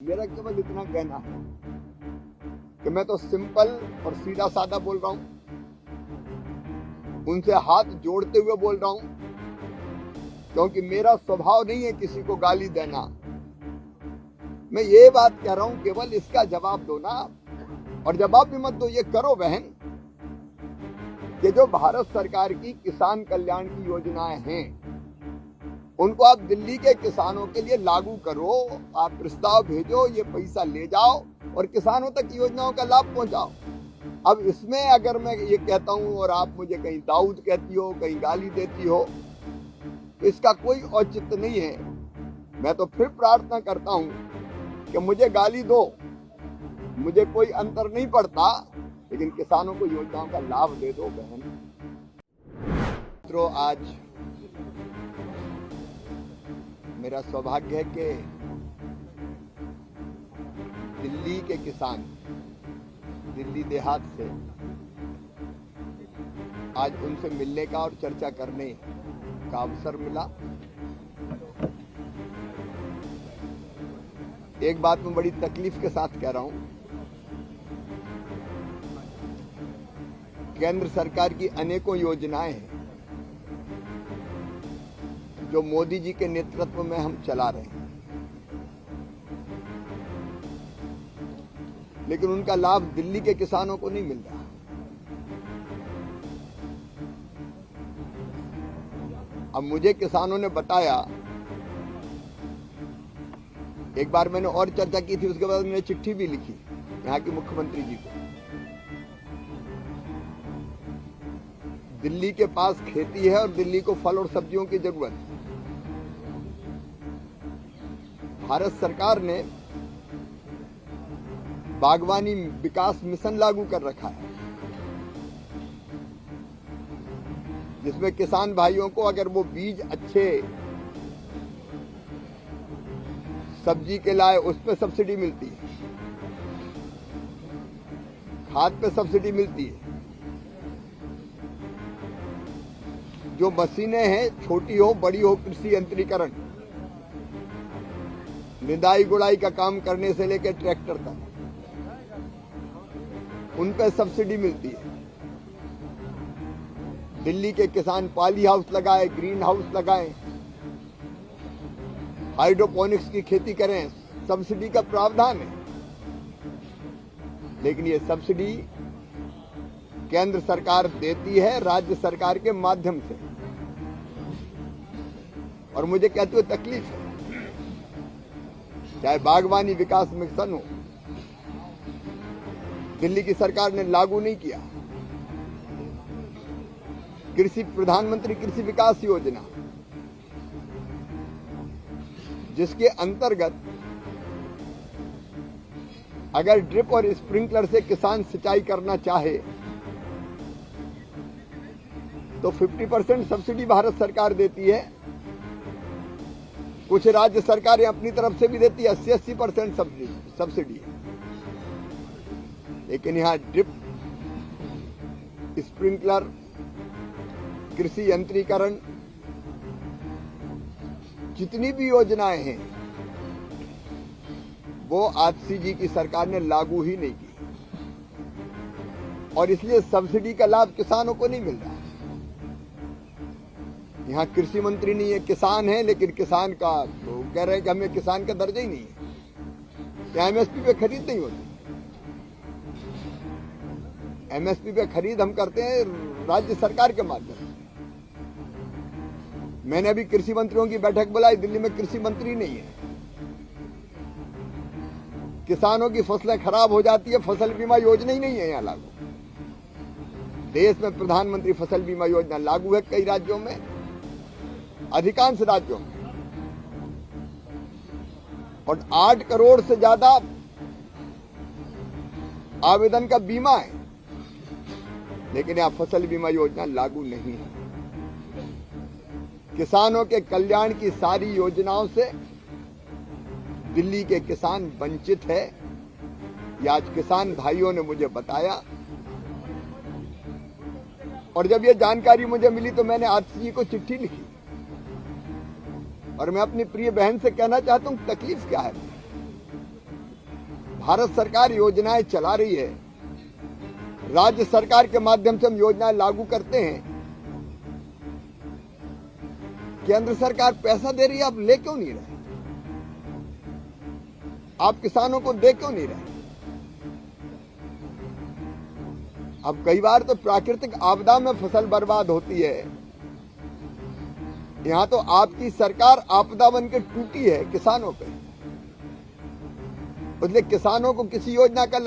मेरा केवल इतना कहना है कि मैं तो सिंपल और सीधा साधा बोल रहा हूं, उनसे हाथ जोड़ते हुए बोल रहा हूं, क्योंकि मेरा स्वभाव नहीं है किसी को गाली देना। मैं ये बात कह रहा हूं, केवल इसका जवाब दो ना, और जवाब भी मत दो, ये करो बहन कि जो भारत सरकार की किसान कल्याण की योजनाएं हैं उनको आप दिल्ली के किसानों के लिए लागू करो। आप प्रस्ताव भेजो, ये पैसा ले जाओ और किसानों तक योजनाओं का लाभ पहुंचाओ। अब इसमें अगर मैं ये कहता हूं और आप मुझे कहीं दाऊद कहती हो, कहीं गाली देती हो, तो इसका कोई औचित्य नहीं है। मैं तो फिर प्रार्थना करता हूं कि मुझे गाली दो, मुझे कोई अंतर नहीं पड़ता, लेकिन किसानों को योजनाओं का लाभ दे दो बहन। मित्रों, आज मेरा सौभाग्य है कि दिल्ली के किसान, दिल्ली देहात से आज उनसे मिलने का और चर्चा करने का अवसर मिला। एक बात मैं बड़ी तकलीफ के साथ कह रहा हूं, केंद्र सरकार की अनेकों योजनाएं हैं जो मोदी जी के नेतृत्व में हम चला रहे हैं, लेकिन उनका लाभ दिल्ली के किसानों को नहीं मिल रहा। अब मुझे किसानों ने बताया, एक बार मैंने और चर्चा की थी, उसके बाद मैंने चिट्ठी भी लिखी यहाँ के मुख्यमंत्री जी को। दिल्ली के पास खेती है और दिल्ली को फल और सब्जियों की जरूरत है। भारत सरकार ने बागवानी विकास मिशन लागू कर रखा है, जिसमें किसान भाइयों को अगर वो बीज अच्छे सब्जी के लाए, उस पर सब्सिडी मिलती है, खाद पे सब्सिडी मिलती है। जो मशीनें हैं, छोटी हो बड़ी हो, कृषि यंत्रीकरण, निदाई गुड़ाई का काम करने से लेकर ट्रैक्टर तक, उन पर सब्सिडी मिलती है। दिल्ली के किसान पॉली हाउस लगाए, ग्रीन हाउस लगाएं, हाइड्रोपोनिक्स की खेती करें, सब्सिडी का प्रावधान है। लेकिन ये सब्सिडी केंद्र सरकार देती है राज्य सरकार के माध्यम से, और मुझे कहते हुए तकलीफ है। चाहे बागवानी विकास मिशन हो, दिल्ली की सरकार ने लागू नहीं किया। कृषि प्रधानमंत्री कृषि विकास योजना, जिसके अंतर्गत अगर ड्रिप और स्प्रिंकलर से किसान सिंचाई करना चाहे तो 50% सब्सिडी भारत सरकार देती है। कुछ राज्य सरकारें अपनी तरफ से भी देती है, 80% सब्सिडी। लेकिन यहां ड्रिप, स्प्रिंकलर, कृषि यंत्रीकरण, जितनी भी योजनाएं हैं वो आतिशी जी की सरकार ने लागू ही नहीं की, और इसलिए सब्सिडी का लाभ किसानों को नहीं मिल रहा। यहाँ कृषि मंत्री नहीं है, किसान है, लेकिन किसान का वो कह रहे हैं कि हमें किसान का दर्जा ही नहीं है। यहाँ एमएसपी पे खरीद नहीं होती। एमएसपी पे खरीद हम करते हैं राज्य सरकार के माध्यम से। मैंने अभी कृषि मंत्रियों की बैठक बुलाई, दिल्ली में कृषि मंत्री नहीं है। किसानों की फसलें खराब हो जाती है, फसल बीमा योजना ही नहीं है यहाँ लागू। देश में प्रधानमंत्री फसल बीमा योजना लागू है कई राज्यों में, अधिकांश राज्यों में, और 8 करोड़ से ज्यादा आवेदन का बीमा है, लेकिन यहां फसल बीमा योजना लागू नहीं है। किसानों के कल्याण की सारी योजनाओं से दिल्ली के किसान वंचित है। ये आज किसान भाइयों ने मुझे बताया, और जब ये जानकारी मुझे मिली तो मैंने आतिशी जी को चिट्ठी लिखी, और मैं अपनी प्रिय बहन से कहना चाहता हूं तकलीफ क्या है। भारत सरकार योजनाएं चला रही है, राज्य सरकार के माध्यम से हम योजनाएं लागू करते हैं, केंद्र सरकार पैसा दे रही है, आप ले क्यों नहीं रहे? आप किसानों को दे क्यों नहीं रहे? अब कई बार तो प्राकृतिक आपदा में फसल बर्बाद होती है, यहां तो आपकी सरकार आपदा बनकर टूटी है किसानों पे, इसलिए किसानों को किसी योजना का लाभ